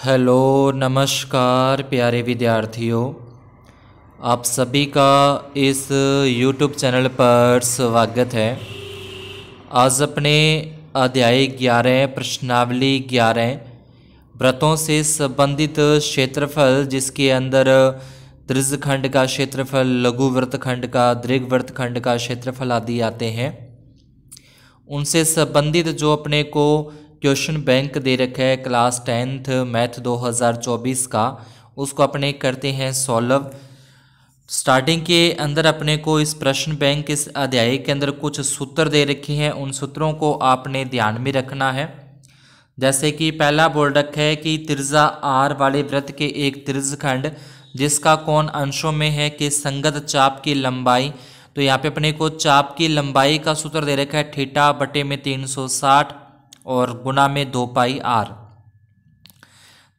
Hello नमस्कार प्यारे विद्यार्थियों, आप सभी का इस YouTube चैनल पर स्वागत है। आज अपने अध्याय 11 प्रश्नावली 11 व्रतों से संबंधित क्षेत्रफल, जिसके अंदर त्रिज्यखंड का क्षेत्रफल, लघु वृत्तखंड का, दीर्घ वृत्तखंड का क्षेत्रफल आदि आते हैं, उनसे संबंधित जो अपने को क्वेश्चन बैंक दे रखा है क्लास 10th मैथ 2024 का, उसको अपने करते हैं सॉल्व। स्टार्टिंग के अंदर अपने को इस प्रश्न बैंक इस अध्याय के अंदर कुछ सूत्र दे रखे हैं, उन सूत्रों को आपने ध्यान में रखना है। जैसे कि पहला बोल रखा है कि त्रिज्या आर वाले वृत्त के एक त्रिज्यखंड जिसका कोण अंशों में है कि संगत चाप की लंबाई, तो यहाँ पे अपने को चाप की लंबाई का सूत्र दे रखा है थीटा बटे में 360 और गुना में 2 पाई आर।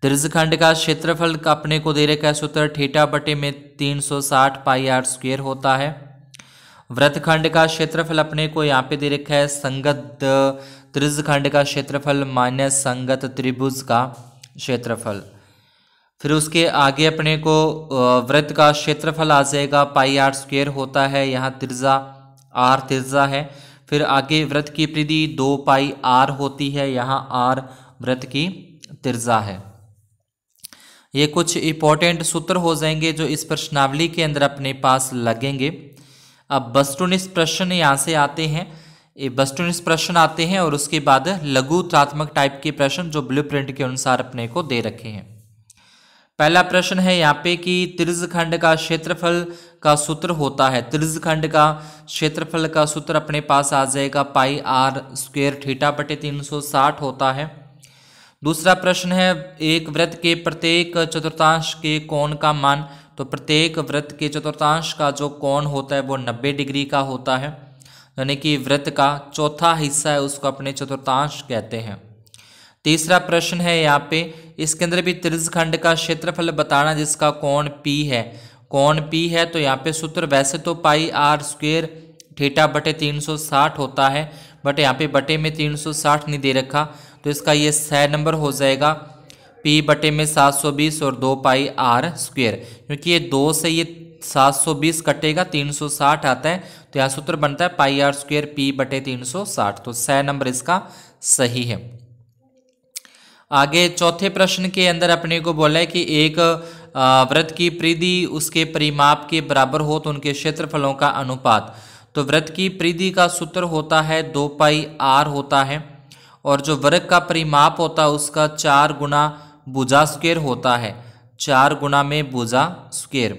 त्रिज्यखंड का क्षेत्रफल का अपने को दे रखा है सूत्र थीटा बटे में 360 पाई आर स्क्वायर होता है। वृत्तखंड का क्षेत्रफल अपने को यहाँ पे दे रखा है संगत त्रिज्यखंड का क्षेत्रफल माइनस संगत त्रिभुज का क्षेत्रफल। फिर उसके आगे अपने को वृत्त का क्षेत्रफल आ जाएगा पाई आर स्क्वायर होता है, यहाँ त्रिज्या आर त्रिज्या है। फिर आगे वृत्त की परिधि 2 पाई आर होती है, यहाँ आर वृत्त की त्रिज्या है। ये कुछ इंपॉर्टेंट सूत्र हो जाएंगे जो इस प्रश्नावली के अंदर अपने पास लगेंगे। अब वस्तुनिष्ठ प्रश्न यहाँ से आते हैं, ये वस्तुनिष्ठ प्रश्न आते हैं और उसके बाद लघुत्रात्मक टाइप के प्रश्न जो ब्लूप्रिंट के अनुसार अपने को दे रखे हैं। पहला प्रश्न है यहाँ पे कि त्रिज्यखंड का क्षेत्रफल का सूत्र होता है, त्रिज्यखंड का क्षेत्रफल का सूत्र अपने पास आ जाएगा पाई आर स्क्वायर थीटा बटे 360 होता है। दूसरा प्रश्न है एक वृत्त के प्रत्येक चतुर्थांश के कोण का मान, तो प्रत्येक वृत्त के चतुर्थांश का जो कोण होता है वो 90 डिग्री का होता है, यानी कि वृत्त का चौथा हिस्सा है उसको अपने चतुर्थांश कहते हैं। तीसरा प्रश्न है यहाँ पे, इसके अंदर भी त्रिज्यखंड का क्षेत्रफल बताना जिसका कोण P है, कोण P है तो यहाँ पे सूत्र वैसे तो पाई आर स्क्वायर थीटा बटे 360 होता है, बट यहाँ पे बटे में 360 नहीं दे रखा, तो इसका ये 6 नंबर हो जाएगा P बटे में 720 और 2 पाई आर स्क्वायर, क्योंकि ये 2 से ये 720 कटेगा 360 आता है, तो यहाँ सूत्र बनता है पाई आर स्क्वायर P बटे 360, तो 6 नंबर इसका सही है। आगे चौथे प्रश्न के अंदर अपने को बोला है कि एक वृत्त की परिधि उसके परिमाप के बराबर हो तो उनके क्षेत्रफलों का अनुपात, तो वृत्त की परिधि का सूत्र होता है 2 पाई आर होता है, और जो वृत्त का परिमाप होता है उसका 4 गुना भुजा स्क्वायर होता है, 4 गुना में भुजा स्क्वायर।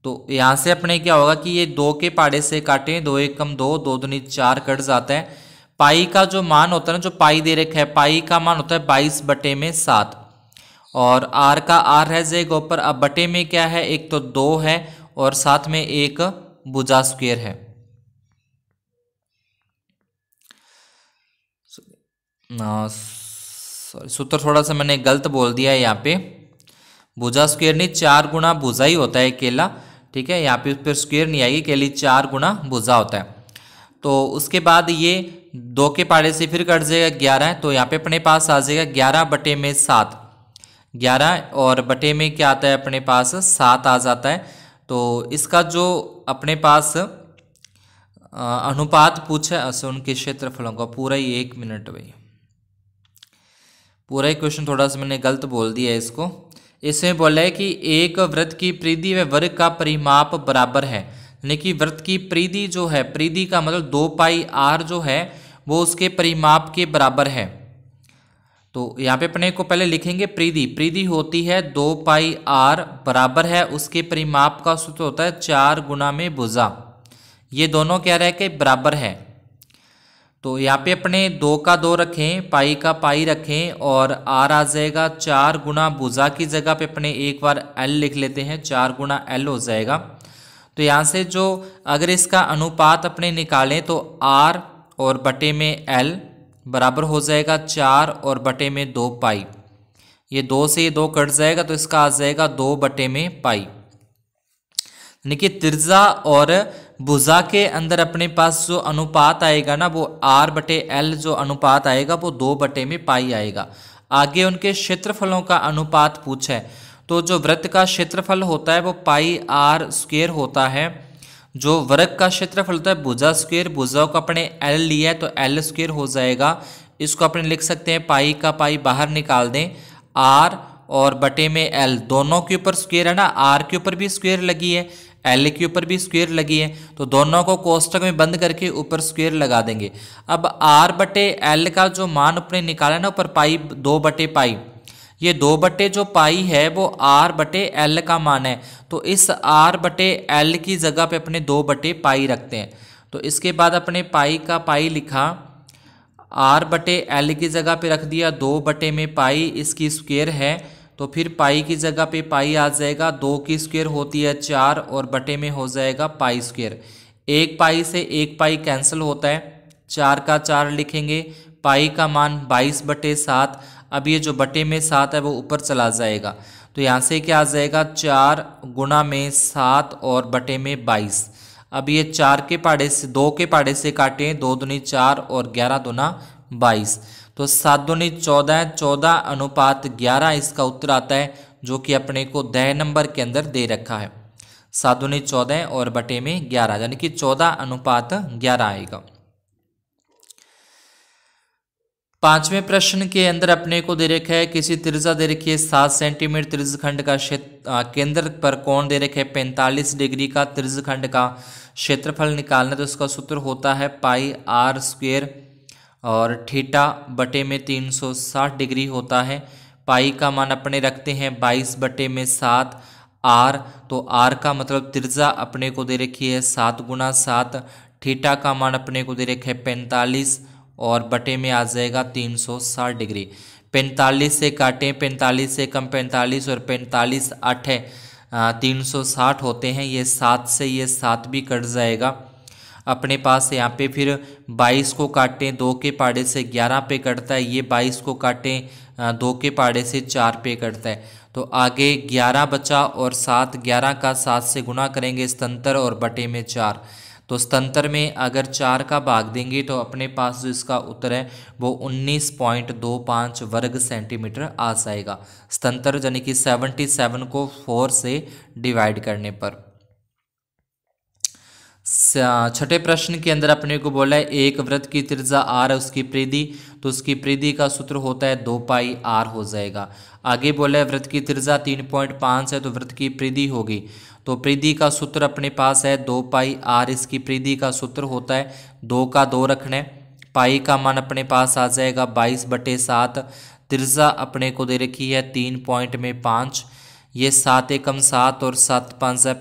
तो यहाँ से अपने क्या होगा कि ये 2 के पाड़े से काटें, 2 एकम 2, 2 दूनी 4 कट जाता है। पाई का जो मान होता है ना, जो पाई दे रखा है, पाई का मान होता है 22 बटे में 7, और आर का आर रह जाएगा ऊपर। अब बटे में क्या है, एक तो 2 है और साथ में एक भुजा स्क्वायर है। सॉरी, सूत्र थोड़ा सा मैंने गलत बोल दिया है, यहाँ पे भुजा स्क्वायर नहीं 4 गुना भुजा ही होता है अकेला, ठीक है, यहाँ पे उस पर स्क्वायर नहीं आएगी, अकेली 4 गुना भुजा होता है। तो उसके बाद ये 2 के पाड़े से फिर कट जाएगा 11, तो यहाँ पे अपने पास आ जाएगा 11 बटे में 7, 11 और बटे में क्या आता है अपने पास 7 आ जाता है। तो इसका जो अपने पास अनुपात पूछा है उनके क्षेत्रफलों का, पूरा ही 1 मिनट भाई, पूरा ही क्वेश्चन थोड़ा सा मैंने गलत बोल दिया है इसको। इसमें बोला है कि एक वृत्त की परिधि व वर्ग का परिमाप बराबर है, यानी कि वृत्त की परिधि जो है, परिधि का मतलब 2 पाई आर जो है वो उसके परिमाप के बराबर है। तो यहाँ पे अपने को पहले लिखेंगे परिधि, परिधि होती है 2 पाई आर बराबर है उसके परिमाप का सूत्र होता है 4 गुना में भुजा, ये दोनों क्या रहे कि बराबर है। तो यहाँ पे अपने 2 का 2 रखें, पाई का पाई रखें और आर आ जाएगा 4 गुना भुजा की जगह पे अपने एक बार एल लिख लेते हैं, 4 गुना एल हो जाएगा। तो यहाँ से जो अगर इसका अनुपात अपने निकालें तो आर और बटे में एल बराबर हो जाएगा 4 और बटे में 2 पाई, ये 2 से ये 2 कट जाएगा तो इसका आ जाएगा 2 बटे में पाई। यानी कि त्रिज्या और भुजा के अंदर अपने पास जो अनुपात आएगा ना वो आर बटे एल जो अनुपात आएगा वो 2 बटे में पाई आएगा। आगे उनके क्षेत्रफलों का अनुपात पूछा है। तो जो वृत्त का क्षेत्रफल होता है वो पाई आर स्क्वायर होता है। जो वर्ग का क्षेत्रफल होता है भुजा स्क्वायर, भुजाओं को अपने एल लिया है तो एल स्क्वायर हो जाएगा। इसको अपने लिख सकते हैं पाई का पाई बाहर निकाल दें, आर और बटे में एल, दोनों के ऊपर स्क्वायर है ना, आर के ऊपर भी स्क्वायर लगी है, एल के ऊपर भी स्क्वायर लगी है, तो दोनों को कोष्टक में बंद करके ऊपर स्क्वायर लगा देंगे। अब आर बटे एल का जो मान अपने निकाला ना ऊपर पाई 2 बटे पाई, ये 2 बटे जो पाई है वो आर बटे एल का मान है, तो इस आर बटे एल की जगह पे अपने 2 बटे पाई रखते हैं। तो इसके बाद अपने पाई का पाई लिखा, आर बटे एल की जगह पे रख दिया 2 बटे में पाई, इसकी स्क्वायर है तो फिर पाई की जगह पे पाई आ जाएगा, 2 की स्क्वायर होती है 4 और बटे में हो जाएगा पाई स्क्वायर। 1 पाई से 1 पाई कैंसिल होता है, 4 का 4 लिखेंगे, पाई का मान 22 बटे 7। अब ये जो बटे में 7 है वो ऊपर चला जाएगा, तो यहाँ से क्या आ जाएगा 4 गुणा में 7 और बटे में 22। अब ये 4 के पाड़े से 2 के पाड़े से काटें, 2 दूनी 4 और 11 दूना 22, तो 7 दूनी 14, 14 अनुपात 11 इसका उत्तर आता है, जो कि अपने को 10 नंबर के अंदर दे रखा है। 7 दूनी 14 और बटे में 11 यानी कि 14 अनुपात 11 आएगा। 5वें प्रश्न के अंदर अपने को दे रखा है किसी त्रिज्या दे रखी है 7 सेंटीमीटर त्रिज्यखंड का केंद्र पर कोण दे रखे है 45 डिग्री का, त्रिज्यखंड का क्षेत्रफल निकालना, तो इसका सूत्र होता है पाई आर स्क्वायर और थीटा बटे में 360 डिग्री होता है। पाई का मान अपने रखते हैं 22 बटे में 7, आर तो आर का मतलब त्रिज्या अपने को दे रखी है 7 गुना 7, थीटा का मान अपने को दे रखा है 45 और बटे में आ जाएगा 360 डिग्री। 45 से काटें, 45 से कम 45 और 45 8 है 360 होते हैं, ये 7 से ये 7 भी कट जाएगा। अपने पास यहाँ पे फिर 22 को काटें 2 के पाड़े से 11 पे कटता है, ये 22 को काटें 2 के पाड़े से 4 पे कटता है, तो आगे 11 बचा और 7, 11 का 7 से गुना करेंगे स्तंत्र और बटे में 4, तो स्तंत्र में अगर 4 का भाग देंगे तो अपने पास जो इसका उत्तर है वो 19.25 वर्ग सेंटीमीटर आ जाएगा। स्तंत्र यानी कि 77 को 4 से डिवाइड करने पर। छठे प्रश्न के अंदर अपने को बोला है एक वृत्त की त्रिज्या आर है, उसकी परिधि, तो उसकी परिधि का सूत्र होता है 2 पाई आर हो जाएगा। आगे बोला है वृत्त की त्रिज्या 3.5 है तो वृत्त की परिधि होगी, तो परिधि का सूत्र अपने पास है 2 पाई आर, इसकी परिधि का सूत्र होता है 2 का 2 रखना है, पाई का मान अपने पास आ जाएगा 22 बटे 7, त्रिज्या अपने को दे रखी है 3.5, ये 7 एकम 7 और 7 5 है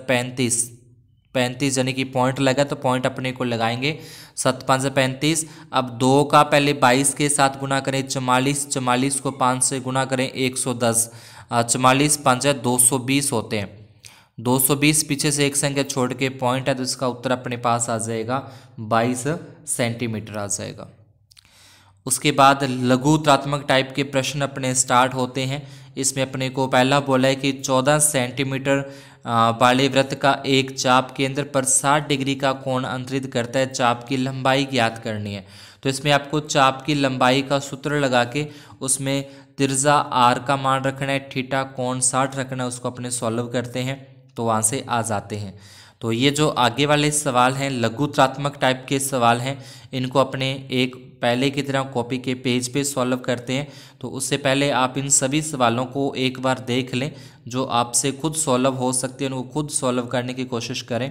35 यानी कि पॉइंट लगा तो पॉइंट अपने को लगाएंगे 7 5 35। अब 2 का पहले 22 के साथ गुना करें 44, 44 को 5 से गुना करें 110, 44 5 है 220 होते हैं, 220 पीछे से एक संख्या छोड़ के पॉइंट है, तो इसका उत्तर अपने पास आ जाएगा 22 सेंटीमीटर आ जाएगा। उसके बाद लघुत्रात्मक टाइप के प्रश्न अपने स्टार्ट होते हैं। इसमें अपने को पहला बोला है कि 14 सेंटीमीटर वाले वृत्त का एक चाप केंद्र पर 60 डिग्री का कोण अंतरित करता है, चाप की लंबाई ज्ञात करनी है। तो इसमें आपको चाप की लंबाई का सूत्र लगा के उसमें त्रिज्या आर का मान रखना है, थीटा कोण 60 रखना है, उसको अपने सॉल्व करते हैं तो वहाँ से आ जाते हैं। तो ये जो आगे वाले सवाल हैं लघुत्रात्मक टाइप के सवाल हैं, इनको अपने एक पहले की तरह कॉपी के पेज पे सॉल्व करते हैं। तो उससे पहले आप इन सभी सवालों को एक बार देख लें, जो आपसे खुद सॉल्व हो सकते हैं उनको खुद सॉल्व करने की कोशिश करें।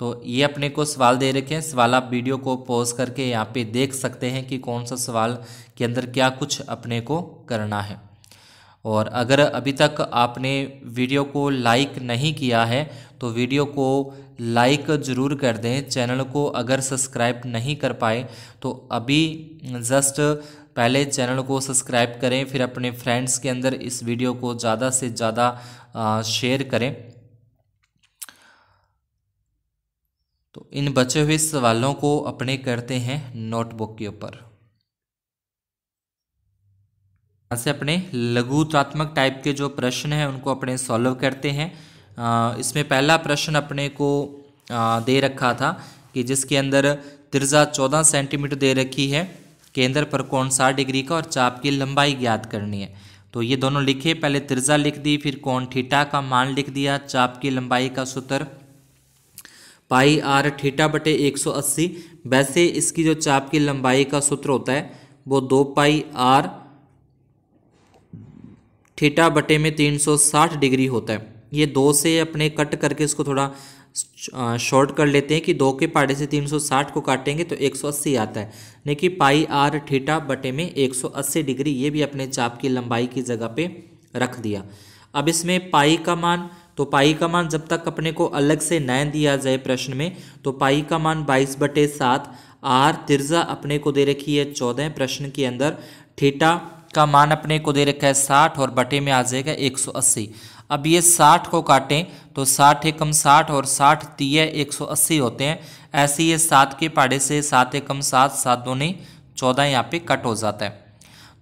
तो ये अपने को सवाल दे रखे हैं, सवाल आप वीडियो को पॉज करके यहाँ पे देख सकते हैं कि कौन सा सवाल के अंदर क्या कुछ अपने को करना है। और अगर अभी तक आपने वीडियो को लाइक नहीं किया है तो वीडियो को लाइक ज़रूर कर दें। चैनल को अगर सब्सक्राइब नहीं कर पाए तो अभी जस्ट पहले चैनल को सब्सक्राइब करें, फिर अपने फ्रेंड्स के अंदर इस वीडियो को ज़्यादा से ज़्यादा शेयर करें। तो इन बचे हुए सवालों को अपने करते हैं नोटबुक के ऊपर। यहाँ से अपने लघुत्रात्मक टाइप के जो प्रश्न हैं उनको अपने सॉल्व करते हैं। इसमें पहला प्रश्न अपने को दे रखा था कि जिसके अंदर त्रिज्या 14 सेंटीमीटर दे रखी है केंद्र पर कोण 60 डिग्री का और चाप की लंबाई ज्ञात करनी है। तो ये दोनों लिखे, पहले त्रिज्या लिख दी, फिर कोण थीटा का मान लिख दिया, चाप की लंबाई का सूत्र पाई आर थीटा बटे 180। वैसे इसकी जो चाप की लंबाई का सूत्र होता है वो 2 पाई आर थीटा बटे में 360 डिग्री होता है। ये 2 से अपने कट करके इसको थोड़ा शॉर्ट कर लेते हैं कि 2 के पहाड़े से 360 को काटेंगे तो 180 आता है, यानी कि पाई आर थीटा बटे में 180 डिग्री। ये भी अपने चाप की लंबाई की जगह पे रख दिया। अब इसमें पाई का मान, तो पाई का मान जब तक अपने को अलग से न दिया जाए प्रश्न में, तो पाई का मान 22/7, आर त्रिज्या अपने को दे रखी है 14 प्रश्न के अंदर, थीटा का मान अपने को दे रखा है 60 और बटे में आ जाएगा 180। अब ये 60 को काटें तो 60 एकम 60 और 60 तिया 180 होते हैं। ऐसे ये 7 के पहाड़े से 7 एकम 7, 7 दूनी 14 यहाँ पे कट हो जाता है।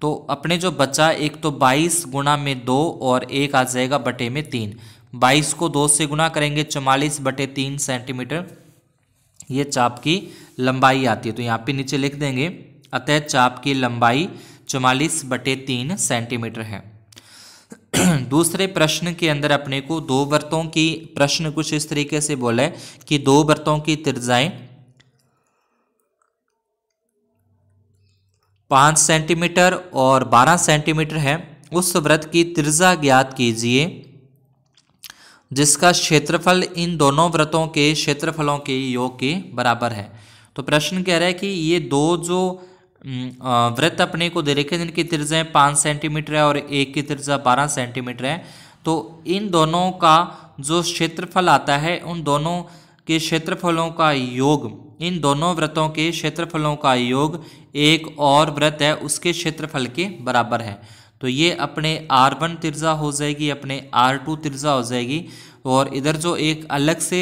तो अपने जो बचा, एक तो 22 गुणा में 2 और एक आ जाएगा बटे में 3। 22 को 2 से गुणा करेंगे 44/3 सेंटीमीटर ये चाप की लंबाई आती है। तो यहाँ पे नीचे लिख देंगे, अतः चाप की लंबाई 44/3 सेंटीमीटर है। दूसरे प्रश्न के अंदर अपने को दो वृत्तों की, प्रश्न कुछ इस तरीके से बोला है कि दो वृत्तों की त्रिज्याएं 5 सेंटीमीटर और 12 सेंटीमीटर है। उस वृत्त की त्रिज्या ज्ञात कीजिए जिसका क्षेत्रफल इन दोनों वृत्तों के क्षेत्रफलों के योग के बराबर है। तो प्रश्न कह रहा है कि ये दो जो वृत्त अपने को दे रखे जिनकी त्रिज्या 5 सेंटीमीटर है और एक की त्रिज्या 12 सेंटीमीटर है, तो इन दोनों का जो क्षेत्रफल आता है, उन दोनों के क्षेत्रफलों का योग, इन दोनों वृत्तों के क्षेत्रफलों का योग एक और वृत्त है उसके क्षेत्रफल के बराबर है। तो ये अपने R1 त्रिज्या हो जाएगी, अपने R2 त्रिज्या हो जाएगी, और इधर जो एक अलग से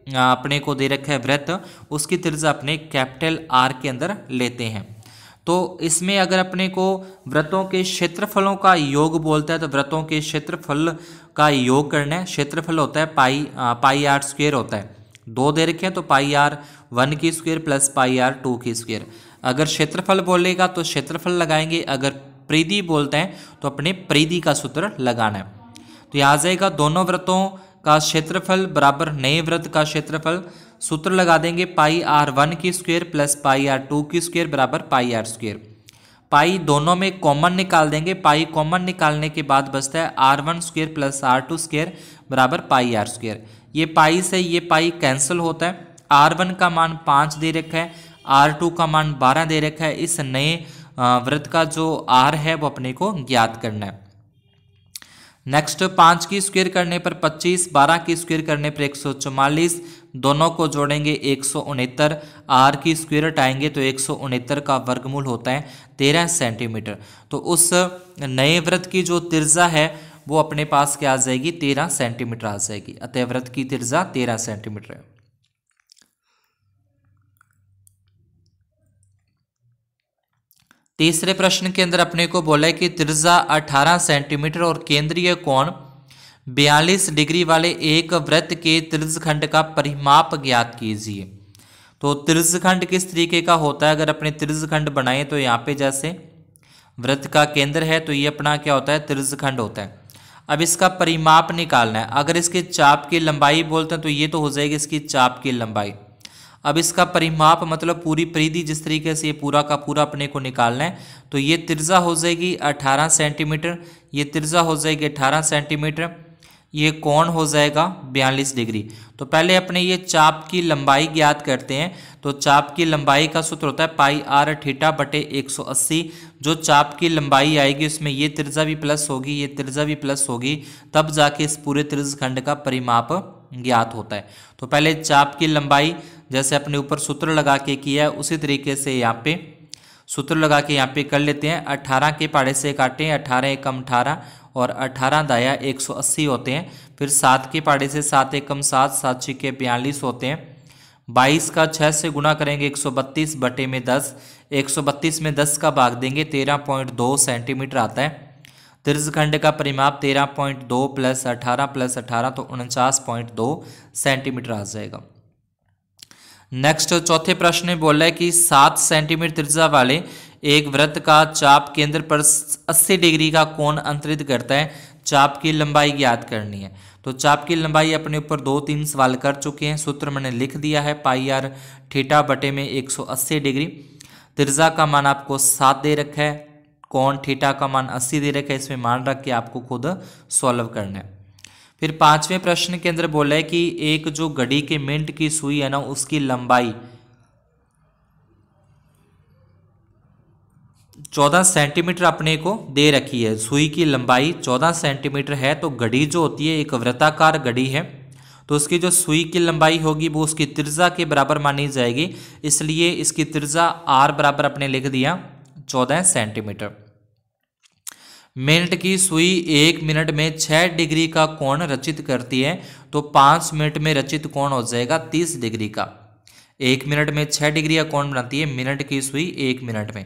अपने को दे रखा है वृत्त, उसकी त्रिज्या अपने कैपिटल R के अंदर लेते हैं। तो इसमें अगर अपने को वृत्तों के क्षेत्रफलों का योग बोलता है तो वृत्तों के क्षेत्रफल का योग करना है। क्षेत्रफल होता है पाई आर स्क्वेयर होता है, दो दे रखे हैं तो पाई आर 1 की स्क्वेयर प्लस पाई आर 2 की स्क्वेयर। अगर क्षेत्रफल बोलेगा तो क्षेत्रफल लगाएंगे, अगर परिधि बोलते हैं तो अपने परिधि का सूत्र लगाना है। तो यहाँ आ जाएगा दोनों वृत्तों का क्षेत्रफल बराबर नए वृत्त का क्षेत्रफल, सूत्र लगा देंगे पाई आर 1 की स्क्वेयर प्लस पाई आर 2 की स्क्वेयर बराबर पाई आर स्क्वेयर। पाई दोनों में कॉमन निकाल देंगे, पाई कॉमन निकालने के बाद बचता है R1 square plus R2 square बराबर पाई आर स्क्वेयर। ये पाई से ये पाई कैंसिल होता है। R1 का मान 5 दे रखा है, R2 का मान 12 दे रखा है। इस नए वृत्त का जो R है वो अपने को ज्ञात करना है। नेक्स्ट 5 की स्क्वायर करने पर 25, 12 की स्क्वायर करने पर 144, दोनों को जोड़ेंगे 169, R की स्क्वायर हटाएंगे तो 169 का वर्गमूल होता है 13 सेंटीमीटर। तो उस नए वृत्त की जो त्रिज्या है वो अपने पास क्या आ जाएगी, 13 सेंटीमीटर आ जाएगी। अतः वृत्त की त्रिज्या 13 सेंटीमीटर है। तीसरे प्रश्न के अंदर अपने को बोला है कि त्रिज्या 18 सेंटीमीटर और केंद्रीय कोण 42 डिग्री वाले एक वृत्त के त्रिज्यखंड का परिमाप ज्ञात कीजिए। तो त्रिज्यखंड किस तरीके का होता है, अगर अपने त्रिज्यखंड बनाए तो यहाँ पे जैसे वृत्त का केंद्र है तो ये अपना क्या होता है, त्रिज्यखंड होता है। अब इसका परिमाप निकालना है। अगर इसके चाप की लंबाई बोलते हैं तो ये तो हो जाएगी इसकी चाप की लंबाई। अब इसका परिमाप मतलब पूरी परिधि, जिस तरीके से ये पूरा का पूरा अपने को निकालना है, तो ये त्रिज्या हो जाएगी 18 सेंटीमीटर, ये त्रिज्या हो जाएगी 18 सेंटीमीटर, ये कोण हो जाएगा 42 डिग्री। तो पहले अपने ये चाप की लंबाई ज्ञात करते हैं। तो चाप की लंबाई का सूत्र होता है पाई आर थीटा बटे 180। जो चाप की लंबाई आएगी उसमें ये त्रिज्या भी प्लस होगी, ये त्रिज्या भी प्लस होगी, तब जाके इस पूरे त्रिज्यखंड का परिमाप ज्ञात होता है। तो पहले चाप की लंबाई जैसे अपने ऊपर सूत्र लगा के किया है उसी तरीके से यहाँ पे सूत्र लगा के यहाँ पे कर लेते हैं। 18 के पहाड़े से काटें, 18 एकम 18 और 18 दाया 180 होते हैं। फिर 7 के पहाड़े से 7 एकम 7, 7 छिके 42 होते हैं। 22 का 6 से गुणा करेंगे 132 बटे में 10, 132 में 10 का भाग देंगे 13.2 सेंटीमीटर आता है। त्रिज्यखंड का परिमाप 13.2 प्लस 18 तो 49.2 सेंटीमीटर आ जाएगा। नेक्स्ट चौथे प्रश्न में बोला है कि 7 सेंटीमीटर त्रिज्या वाले एक वृत्त का चाप केंद्र पर 80 डिग्री का कोण अंतरित करता है, चाप की लंबाई ज्ञात करनी है। तो चाप की लंबाई अपने ऊपर 2-3 सवाल कर चुके हैं, सूत्र मैंने लिख दिया है, पाई आर थीटा बटे में 180 डिग्री। त्रिज्या का मान आपको 7 दे रखा है, कोण थीटा का मान 80 दे रखा है, इसमें मान रख के आपको खुद सॉल्व करना है। फिर 5वें प्रश्न के अंदर बोला है कि एक जो घड़ी के मिनट की सुई है ना, उसकी लंबाई 14 सेंटीमीटर अपने को दे रखी है। सुई की लंबाई 14 सेंटीमीटर है, तो घड़ी जो होती है एक वृत्ताकार घड़ी है, तो उसकी जो सुई की लंबाई होगी वो उसकी त्रिज्या के बराबर मानी जाएगी, इसलिए इसकी त्रिज्या आर बराबर अपने लिख दिया 14 सेंटीमीटर। मिनट की सुई 1 मिनट में 6 डिग्री का कोण रचित करती है, तो 5 मिनट में रचित कोण हो जाएगा 30 डिग्री का। 1 मिनट में 6 डिग्री का कोण बनाती है मिनट की सुई 1 मिनट में,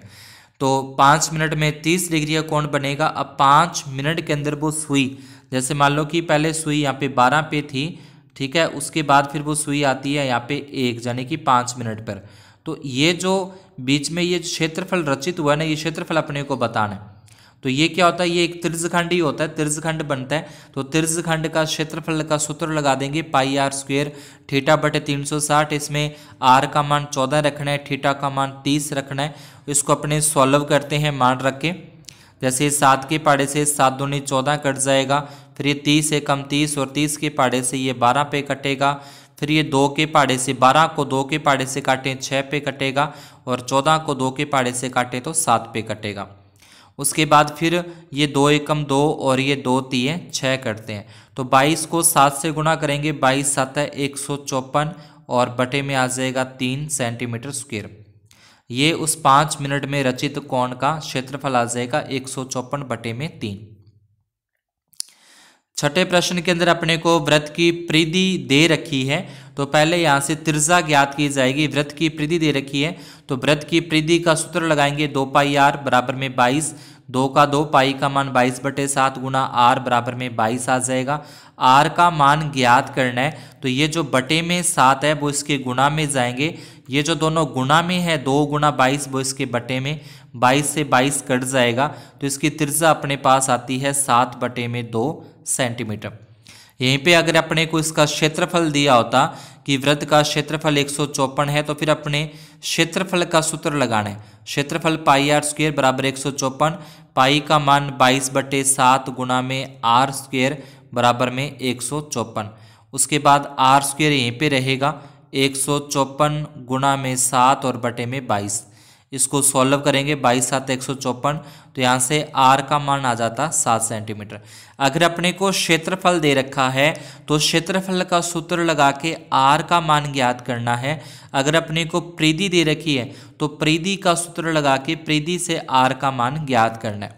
तो 5 मिनट में 30 डिग्री का कोण बनेगा। अब 5 मिनट के अंदर वो सुई, जैसे मान लो कि पहले सुई यहाँ पे 12 पे थी, ठीक है, उसके बाद फिर वो सुई आती है यहाँ पे 1, यानी कि 5 मिनट पर। तो ये जो बीच में ये क्षेत्रफल रचित हुआ है ना, ये क्षेत्रफल अपने को बताना है। तो ये क्या होता है, ये एक त्रिज्यखंड ही होता है, त्रिज्यखंड बनता है। तो त्रिज्यखंड का क्षेत्रफल का सूत्र लगा देंगे, पाई आर स्क्वायर थीटा बटे 360। इसमें आर का मान 14 रखना है, थीटा का मान 30 रखना है। इसको अपने सॉल्व करते हैं मान रख के। जैसे 7 के पाड़े से 7 दूनी 14 कट जाएगा, फिर ये 30 एकम 30 और 30 के पाड़े से ये 12 पे कटेगा, फिर ये 2 के पाड़े से 12 को 2 के पाड़े से काटें 6 पे कटेगा, और 14 को 2 के पाड़े से काटें तो 7 पे कटेगा। उसके बाद फिर ये 2 एकम 2 और ये 2 तिये 6 करते हैं, तो 22 को 7 से गुणा करेंगे, 22 7 है 154 और बटे में आ जाएगा 3 सेंटीमीटर स्क्वायर। ये उस 5 मिनट में रचित कोण का क्षेत्रफल आ जाएगा 154 बटे में 3। छठे प्रश्न के अंदर अपने को वृत्त की परिधि दे रखी है, तो पहले यहाँ से त्रिज्या ज्ञात की जाएगी। वृत्त की परिधि दे रखी है, तो वृत्त की परिधि का सूत्र लगाएंगे, 2 पाई आर बराबर में 22, 2 का 2, पाई का मान 22 बटे 7 गुना आर बराबर में 22 आ जाएगा। आर का मान ज्ञात करना है, तो ये जो बटे में 7 है वो इसके गुणा में जाएंगे, ये जो दोनों गुणा में है 2 गुना 22 वो इसके बटे में, 22 से 22 कट जाएगा, तो इसकी त्रिज्या अपने पास आती है 7 बटे में 2 सेंटीमीटर। यहीं पे अगर अपने को इसका क्षेत्रफल दिया होता कि वृत्त का क्षेत्रफल 154 है, तो फिर अपने क्षेत्रफल का सूत्र लगाना है। क्षेत्रफल पाई आर स्क्वायर बराबर 154, पाई का मान 22 बटे 7 गुना में आर स्क्वायर बराबर में 154। उसके बाद आर स्क्वायर यहीं पे रहेगा, 154 गुना में 7 और बटे में 22। इसको सॉल्व करेंगे, 22 7 154, तो यहाँ से आर का मान आ जाता 7 सेंटीमीटर। अगर अपने को क्षेत्रफल दे रखा है तो क्षेत्रफल का सूत्र लगा के आर का मान ज्ञात करना है। अगर अपने को परिधि दे रखी है तो परिधि का सूत्र लगा के परिधि से आर का मान ज्ञात करना है।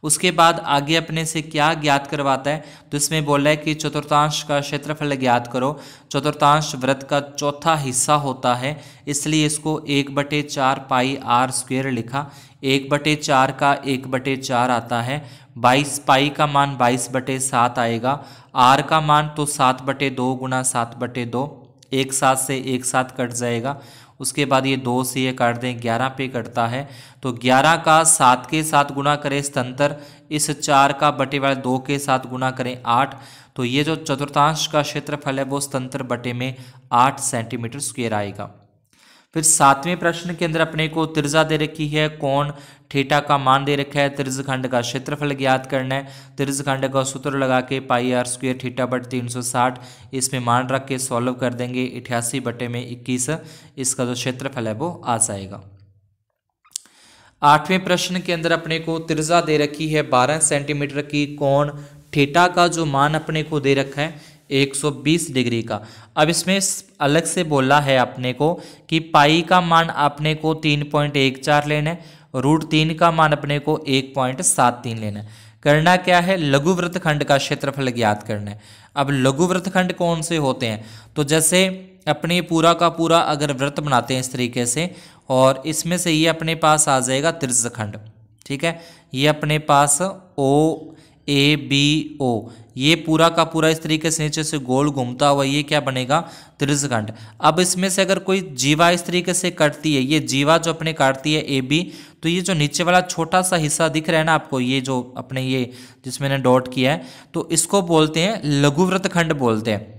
उसके बाद आगे अपने से क्या ज्ञात करवाता है, तो इसमें बोला है कि चतुर्थांश का क्षेत्रफल ज्ञात करो। चतुर्थांश वृत्त का चौथा हिस्सा होता है, इसलिए इसको 1/4 पाई आर स्क्वायर लिखा। 1/4 का 1/4 आता है, 22 पाई का मान 22/7 आएगा, आर का मान तो 7/2 गुना 7/2, 1 7 से 1 7 कट जाएगा। उसके बाद ये 2 से ये काट दें, 11 पे कटता है, तो 11 का 7 के साथ गुणा करें स्थंतर, इस 4 का बटे वाले 2 के साथ गुणा करें 8, तो ये जो चतुर्थांश का क्षेत्रफल है वो स्थंतर बटे में 8 सेंटीमीटर स्क्वायर आएगा। फिर 7वें प्रश्न के अंदर अपने को त्रिज्या दे रखी है, कोण थीटा का मान दे रखा है, त्रिज्यखंड का क्षेत्रफल ज्ञात करना है। त्रिज्यखंड का सूत्र लगा के पाई आर स्क्वायर थीटा बटे 360, इसमें मान रख के सॉल्व कर देंगे, 88 बटे में 21 इसका जो क्षेत्रफल है वो आ जाएगा। 8वें प्रश्न के अंदर अपने को त्रिज्या दे रखी है 12 सेंटीमीटर की, कोण थीटा का जो मान अपने को दे रखा है 120 डिग्री का। अब इसमें अलग से बोला है अपने को कि पाई का मान अपने को 3.14 लेना है, √3 का मान अपने को 1.73 लेना है। करना क्या है, लघु वृत्तखंड का क्षेत्रफल ज्ञात करना है। अब लघु वृत्तखंड कौन से होते हैं, तो जैसे अपने पूरा का पूरा अगर वृत्त बनाते हैं इस तरीके से, और इसमें से ये अपने पास आ जाएगा त्रिज्यखंड, ठीक है। ये अपने पास OABO, ये पूरा का पूरा इस तरीके से नीचे से गोल घूमता हुआ ये क्या बनेगा, त्रिज्यखंड। अब इसमें से अगर कोई जीवा इस तरीके से कटती है, ये जीवा जो अपने काटती है AB, तो ये जो नीचे वाला छोटा सा हिस्सा दिख रहा है ना आपको, ये जो अपने ये जिसमें मैंने डॉट किया है, तो इसको बोलते हैं लघु वृत्तखंड बोलते हैं।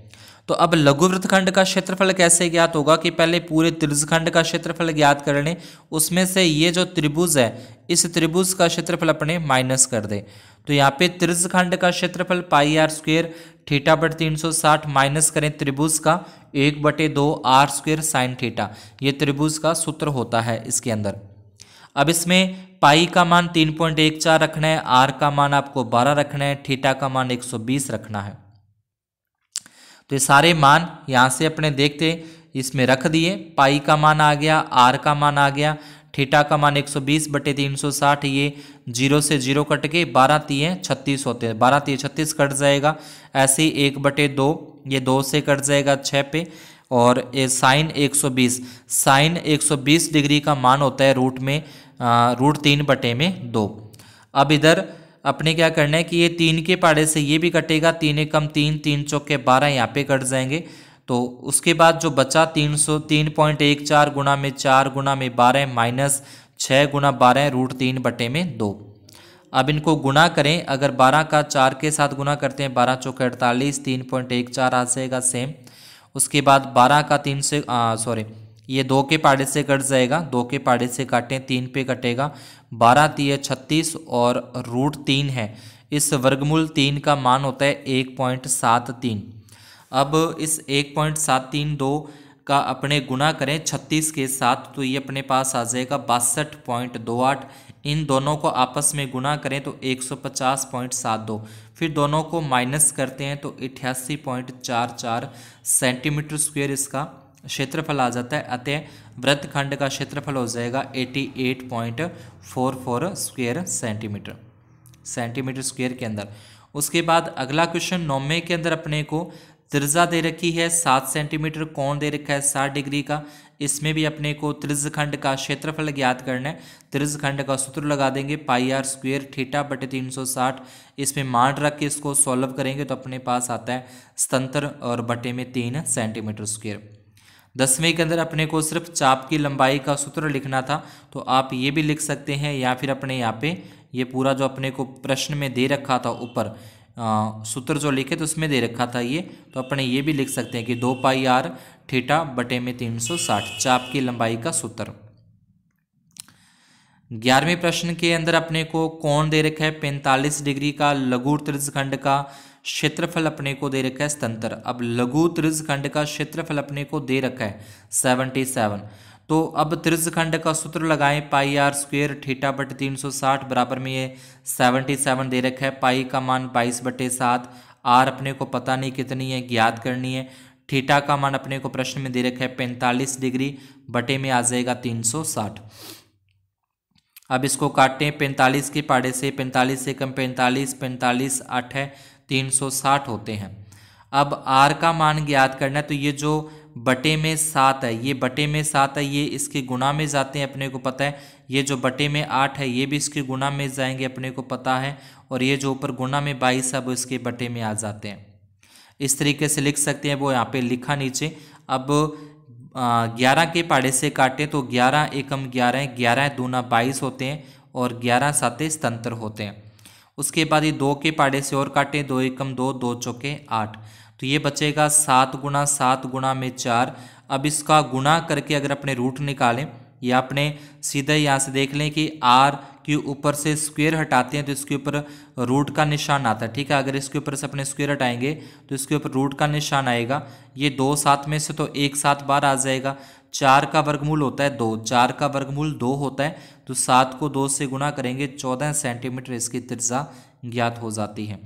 तो अब लघु वृत्तखंड का क्षेत्रफल कैसे ज्ञात होगा कि पहले पूरे त्रिभुजखंड का क्षेत्रफल ज्ञात कर लें, उसमें से ये जो त्रिभुज है इस त्रिभुज का क्षेत्रफल अपने माइनस कर दे। तो यहाँ पे त्रिभुजखंड का क्षेत्रफल पाई आर स्क्वेयर थीटा बटे 360 माइनस करें त्रिभुज का 1/2 आर स्क्वेयर साइन थीटा, ये त्रिभुज का सूत्र होता है इसके अंदर। अब इसमें पाई का मान 3.14 रखना है, आर का मान आपको 12 रखना है, थीटा का मान 120 रखना है। तो ये सारे मान यहाँ से अपने देखते इसमें रख दिए, पाई का मान आ गया, आर का मान आ गया, थीटा का मान 120/360, ये 0 से 0 कट के 12 तिये 36 होते हैं, 12 तिये 36 कट जाएगा। ऐसे ही 1/2 ये 2 से कट जाएगा 6 पे, और ये साइन 120, साइन 120 डिग्री का मान होता है √3/2। अब इधर अपने क्या करना है कि ये 3 के पाड़े से ये भी कटेगा, 3 एकम 3, 3 चौके 12 यहाँ पे कट जाएंगे। तो उसके बाद जो बचा 303.14 गुणा में 4 गुणा में 12 माइनस 6 गुणा 12 √3/2। अब इनको गुणा करें, अगर 12 का 4 के साथ गुणा करते हैं 12 चौके 48, 3.14 आ जाएगा सेम। उसके बाद 12 का 3 से ये 2 के पाड़े से कट जाएगा, 2 के पाड़े से काटें 3 पे कटेगा, 12 तिये 36 और √3 है, इस वर्गमूल 3 का मान होता है 1.73। अब इस 1.732 का अपने गुणा करें 36 के साथ, तो ये अपने पास आ जाएगा 62.28। इन दोनों को आपस में गुणा करें तो 150.72, फिर दोनों को माइनस करते हैं तो 88.44 सेंटीमीटर स्क्वायर इसका क्षेत्रफल आ जाता है। अतः वृत्तखंड का क्षेत्रफल हो जाएगा 88.44 स्क्वायर सेंटीमीटर स्क्वायर के अंदर। उसके बाद अगला क्वेश्चन 9वें के अंदर अपने को त्रिज्या दे रखी है 7 सेंटीमीटर, कोण दे रखा है 60 डिग्री का। इसमें भी अपने को त्रिज्यखंड का क्षेत्रफल ज्ञात करना है। त्रिज्यखंड का सूत्र लगा देंगे पाई आर स्क्वेयर थीटा बटे 360, इसमें मान रख के इसको सॉल्व करेंगे तो अपने पास आता है 77 और बटे में 3 सेंटीमीटर स्क्वेयर। 10वें के अंदर अपने को सिर्फ चाप की लंबाई का सूत्र लिखना था, तो आप ये भी लिख सकते हैं, या फिर अपने यहाँ पे ये पूरा जो अपने को प्रश्न में दे रखा था ऊपर सूत्र जो लिखे तो उसमें दे रखा था ये, तो अपने ये भी लिख सकते हैं कि 2 पाई आर थीटा बटे में 360 चाप की लंबाई का सूत्र। 11वें प्रश्न के अंदर अपने को कोण दे रखा है 45 डिग्री का, लघु त्रिज्यखंड का क्षेत्रफल अपने को दे रखा है 77। अब लघु त्रिज्यखंड का क्षेत्रफल अपने को दे रखा है 77, तो अब त्रिज्यखंड का सूत्र लगाएं पाई आर स्क्वेयर थीटा बटे 360 बराबर में ये 77 दे रखा है, पाई का मान 22/7, आर अपने को पता नहीं कितनी है ज्ञात करनी है, थीटा का मान अपने को प्रश्न में दे रखा है 45 डिग्री, बटे में आ जाएगा 360। अब इसको काटते हैं 45 के पाड़े से, 45 से कम 45, 45 8 है 360 होते हैं। अब आर का मान ज्ञात करना है, तो ये जो बटे में 7 है, ये बटे में 7 है, ये इसके गुणा में जाते हैं अपने को पता है, ये जो बटे में 8 है ये भी इसके गुणा में जाएंगे अपने को पता है, और ये जो ऊपर गुणा में 22 है वो इसके बटे में आ जाते हैं। इस तरीके से लिख सकते हैं, वो यहाँ पे लिखा नीचे। अब 11 के पाड़े से काटें तो 11 एकम 11, 11 दूना 22 होते हैं, और 11 साते 77 होते हैं। उसके बाद ये 2 के पाड़े से और काटें, 2 एकम 2, 2 चौके 8, तो ये बचेगा 7 गुणा 7 गुणा में 4। अब इसका गुणा करके अगर अपने रूट निकालें, या अपने सीधे यहाँ से देख लें कि आर के ऊपर से स्क्वायर हटाते हैं तो इसके ऊपर रूट का निशान आता है, ठीक है। अगर इसके ऊपर से अपने स्क्वायर हटाएंगे तो इसके ऊपर रूट का निशान आएगा, ये 2 7 में से तो 1 7 बार आ जाएगा। 4 का वर्गमूल होता है 2, 4 का वर्गमूल 2 होता है, तो 7 को 2 से गुणा करेंगे 14 सेंटीमीटर इसकी त्रिज्या ज्ञात हो जाती है।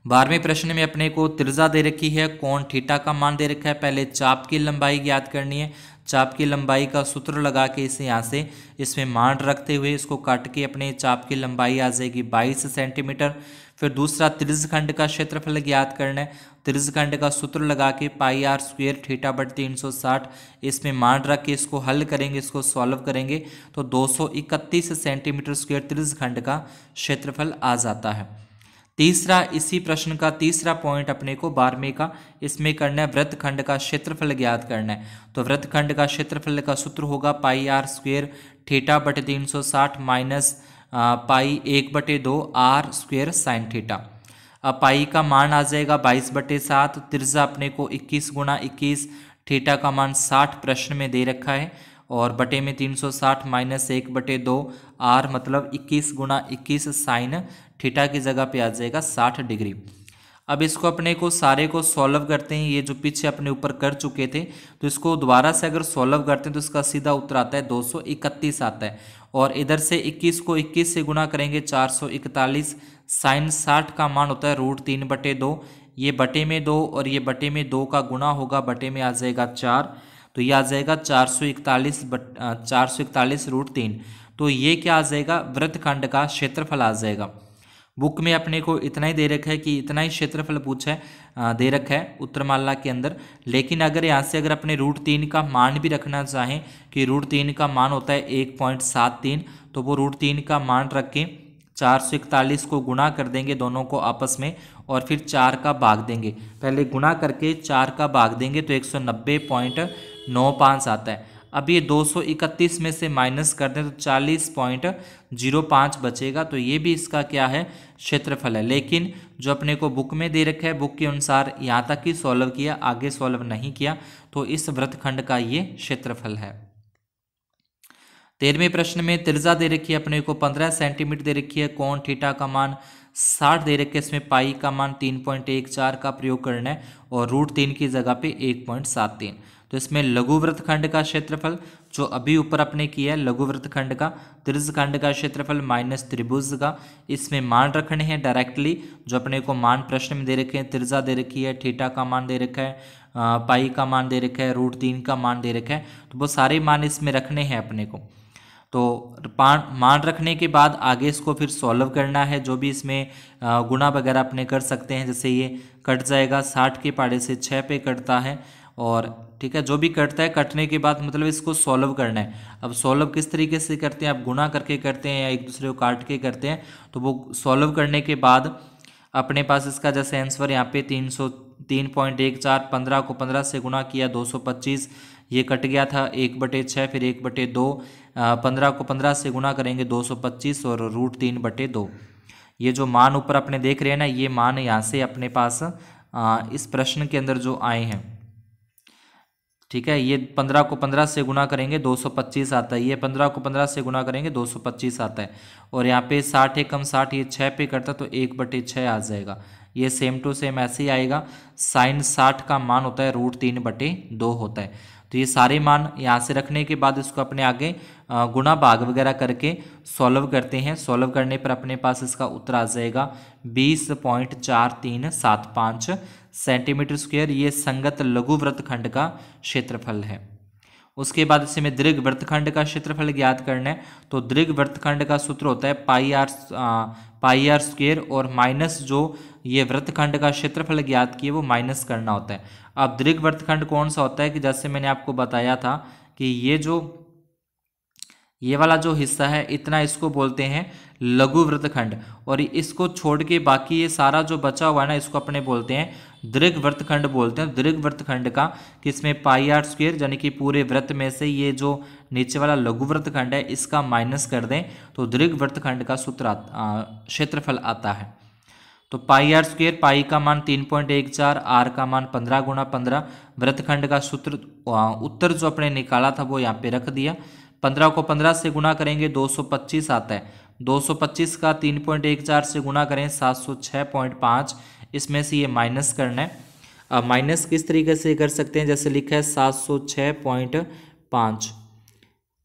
12वें प्रश्न में अपने को त्रिज्या दे रखी है, कोण थीटा का मान दे रखा है, पहले चाप की लंबाई ज्ञात करनी है। चाप की लंबाई का सूत्र लगा के इसे यहाँ से इसमें मान रखते हुए इसको काट के अपने चाप की लंबाई आ जाएगी 22 सेंटीमीटर। फिर दूसरा त्रिज्यखंड का क्षेत्रफल ज्ञात करना है। त्रिज्यखंड का सूत्र लगा के पाई आर स्क्वेयर थीटा बटे 360, इसमें मान रख के इसको हल करेंगे, इसको सॉल्व करेंगे तो 231 सेंटीमीटर स्क्वायर त्रिज्यखंड का क्षेत्रफल आ जाता है। तीसरा, इसी प्रश्न का तीसरा पॉइंट अपने को 12वें का इसमें करना है, वृत्तखंड का क्षेत्रफल ज्ञात करना है। तो वृत्तखंड का क्षेत्रफल का सूत्र होगा पाई आर स्क्वेयर थीटा बटे 360 minus pi 1/2 R square sine theta. अब पाई का मान आ जाएगा 22/7, त्रिज्या अपने को 21 गुणा 21, थीटा का मान 60 प्रश्न में दे रखा है, और बटे में 360 माइनस 1/2 आर मतलब 21 गुणा 21 साइन थीटा की जगह पे आ जाएगा 60 डिग्री। अब इसको अपने को सारे को सॉल्व करते हैं, ये जो पीछे अपने ऊपर कर चुके थे तो इसको दोबारा से अगर सॉल्व करते हैं तो इसका सीधा उत्तर आता है 231 आता है, और इधर से 21 को 21 से गुणा करेंगे 441, साइन 60 का मान होता है √3/2, ये बटे में 2 और ये बटे में 2 का गुणा होगा, बटे में आ जाएगा 4, तो ये आ जाएगा 441 √3। तो ये क्या आ जाएगा, वृत्तखंड का क्षेत्रफल आ जाएगा। बुक में अपने को इतना ही दे रखा है कि इतना ही क्षेत्रफल पूछा है, दे रखा है उत्तरमाला के अंदर, लेकिन अगर यहाँ से अगर अपने √3 का मान भी रखना चाहें कि √3 का मान होता है 1.73, तो वो √3 का मान रख के 441 को गुणा कर देंगे दोनों को आपस में, और फिर 4 का भाग देंगे, पहले गुणा करके 4 का भाग देंगे तो 190.95 आता है। अब ये 231 में से माइनस कर दें तो 40.05 बचेगा, तो ये भी इसका क्या है, क्षेत्रफल है। लेकिन जो अपने को बुक में दे रखा है, बुक के अनुसार यहाँ तक ही सॉल्व किया, आगे सॉल्व नहीं किया, तो इस वृत्तखंड का ये क्षेत्रफल है। 13वें प्रश्न में त्रिज्या दे रखी है अपने को 15 सेंटीमीटर दे रखी है, कोण थीटा का मान 60 दे रखे, इसमें पाई का मान 3.14 का प्रयोग करना है, और √3 की जगह पे 1.73। तो इसमें लघु वृत्तखंड का क्षेत्रफल जो अभी ऊपर अपने किया है, लघु वृत्तखंड का, त्रिज्यखंड का क्षेत्रफल माइनस त्रिभुज का, इसमें मान रखने हैं डायरेक्टली, जो अपने को मान प्रश्न में दे रखे हैं, त्रिज्या दे रखी है, थीटा का मान दे रखा है, पाई का मान दे रखा है, √3 का मान दे रखा है, तो वो सारे मान इसमें रखने हैं अपने को। तो मान रखने के बाद आगे इसको फिर सॉल्व करना है, जो भी इसमें गुणा वगैरह अपने कर सकते हैं, जैसे ये कट जाएगा 60 के पहाड़े से 6 पे कटता है, और ठीक है, जो भी कटता है कटने के बाद मतलब इसको सॉल्व करना है। अब सॉल्व किस तरीके से करते हैं, आप गुणा करके करते हैं या एक दूसरे को काट के करते हैं, तो वो सॉल्व करने के बाद अपने पास इसका जैसे आंसर यहाँ पे 303.14, 15 को 15 से गुणा किया 225, ये कट गया था 1/6, फिर 1/2, 15 को 15 से गुणा करेंगे 225 और √3/2। ये जो मान ऊपर अपने देख रहे हैं ना, ये मान यहाँ से अपने पास इस प्रश्न के अंदर जो आए हैं, ठीक है, ये 15 को 15 से गुणा करेंगे 225 आता है, ये 15 को 15 से गुणा करेंगे 225 आता है, और यहाँ पे 60 एकम 60 ये 6 पे करता तो 1/6 आ जाएगा। ये सेम टू सेम ऐसे ही आएगा। साइन 60 का मान होता है √3/2 होता है। तो ये सारे मान यहाँ से रखने के बाद इसको अपने आगे गुणा भाग वगैरह करके सॉल्व करते हैं। सॉल्व करने पर अपने पास इसका उत्तर आ जाएगा 20.4375 सेंटीमीटर स्क्वायर। ये संगत लघु वृत्तखंड का क्षेत्रफल है। उसके बाद इसे में दीर्घ वृत्तखंड का क्षेत्रफल ज्ञात करना है। तो दीर्घ वृत्तखंड का सूत्र होता है पाई आर स्क्वायर, और माइनस जो ये वृत्तखंड का क्षेत्रफल ज्ञात किए वो माइनस करना होता है। अब दीर्घ वृत्तखंड कौन सा होता है कि जैसे मैंने आपको बताया था कि ये वाला जो हिस्सा है इतना, इसको बोलते हैं लघु वृत्तखंड, और इसको छोड़ के बाकी ये सारा जो बचा हुआ है ना, इसको अपने बोलते हैं दीर्घ वृत्तखंड बोलते हैं। दीर्घ वृत्तखंड का किसमें पाई आर स्क्वायर यानी कि पूरे वृत्त में से ये जो नीचे वाला लघु वृत्तखंड है इसका माइनस कर दें तो दीर्घ वृत्तखंड का सूत्र क्षेत्रफल आता है। तो पाई आर स्क्वायर, पाई का मान 3.14, आर का मान 15 गुणा 15, वृत्तखंड का सूत्र उत्तर जो अपने निकाला था वो यहाँ पे रख दिया। 15 को 15 से गुणा करेंगे 225 आता है। 225 का 3.14 से गुणा करें 706.5, इसमें से ये माइनस करना है। अब माइनस किस तरीके से कर सकते हैं, जैसे लिखा है 706.5।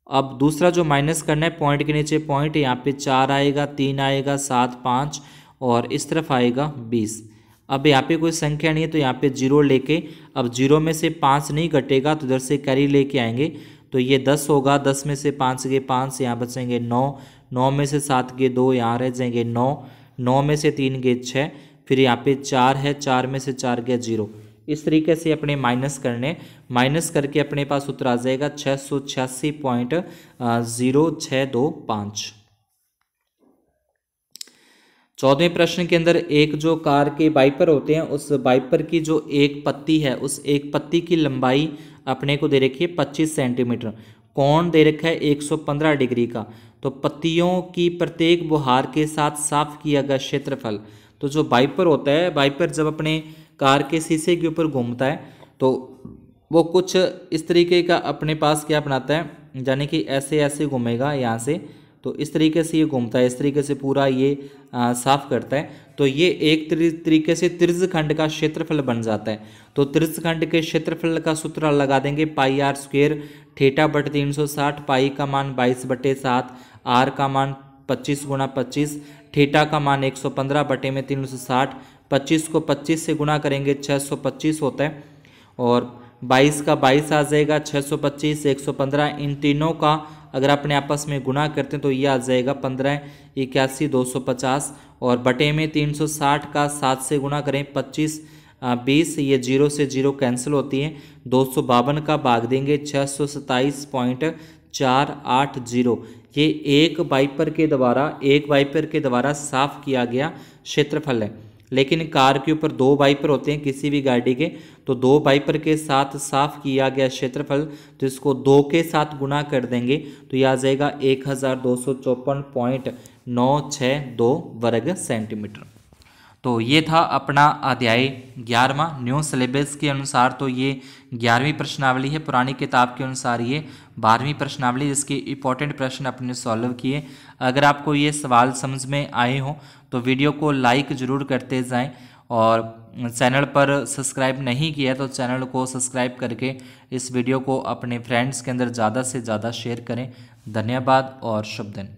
अब दूसरा जो माइनस करना है, पॉइंट के नीचे पॉइंट, यहाँ पे 4 आएगा, 3 आएगा, 7, 5 और इस तरफ आएगा 20। अब यहाँ पे कोई संख्या नहीं है तो यहाँ पे 0 लेके, अब 0 में से 5 नहीं घटेगा तो इधर से कैरी लेके आएंगे तो ये 10 होगा। 10 में से 5 गए 5, यहाँ बचेंगे 9, 9 में से 7 गए 2, यहाँ रह जाएंगे 9, 9 में से 3 गए 6, फिर यहाँ पे 4 है, 4 में से 4 गया 0। इस तरीके से अपने माइनस करने, माइनस करके अपने पास उत्तर आ जाएगा 686.0625। 14वें प्रश्न के अंदर एक जो कार के वाइपर होते हैं उस वाइपर की जो एक पत्ती है उस एक पत्ती की लंबाई अपने को दे रखी है 25 सेंटीमीटर, कोण दे रखा है 115 डिग्री का। तो पत्तियों की प्रत्येक बुहार के साथ साफ किया गया क्षेत्रफल। तो जो वाइपर होता है, वाइपर जब अपने कार के शीशे के ऊपर घूमता है तो वो कुछ इस तरीके का अपने पास क्या बनाता है, यानी कि ऐसे ऐसे घूमेगा यहाँ से, तो इस तरीके से ये घूमता है, इस तरीके से पूरा ये साफ करता है। तो ये एक तरीके से त्रिज्यखंड का क्षेत्रफल बन जाता है। तो त्रिज्यखंड के क्षेत्रफल का सूत्र लगा देंगे पाई आर स्क्वेयर, थीटा बटे 360, पाई का मान 22/7, आर का मान 25 गुणा 25, थीटा का मान 115 बटे में 360, 25 को 25 से गुणा करेंगे 625 होता है, और 22 का 22 आ जाएगा, 625, 115, इन तीनों का अगर अपने आपस में गुणा करते हैं तो ये आ जाएगा 15 81 250, और बटे में 360 का 7 से गुणा करें 25 20, ये 0 से 0 कैंसिल होती है, 252 का भाग देंगे 627.480। ये एक वाइपर के द्वारा साफ किया गया क्षेत्रफल है। लेकिन कार के ऊपर 2 वाइपर होते हैं किसी भी गाड़ी के, तो 2 वाइपर के साथ साफ किया गया क्षेत्रफल, तो इसको 2 के साथ गुणा कर देंगे तो यह आ जाएगा 1254.962 वर्ग सेंटीमीटर। तो ये था अपना अध्याय 11वां न्यू सिलेबस के अनुसार। तो ये 11वीं प्रश्नावली है, पुरानी किताब के अनुसार ये 12वीं प्रश्नावली, जिसके इंपॉर्टेंट प्रश्न अपने सॉल्व किए। अगर आपको ये सवाल समझ में आए हों तो वीडियो को लाइक ज़रूर करते जाएं, और चैनल पर सब्सक्राइब नहीं किया तो चैनल को सब्सक्राइब करके इस वीडियो को अपने फ्रेंड्स के अंदर ज़्यादा से ज़्यादा शेयर करें। धन्यवाद और शुभ दिन।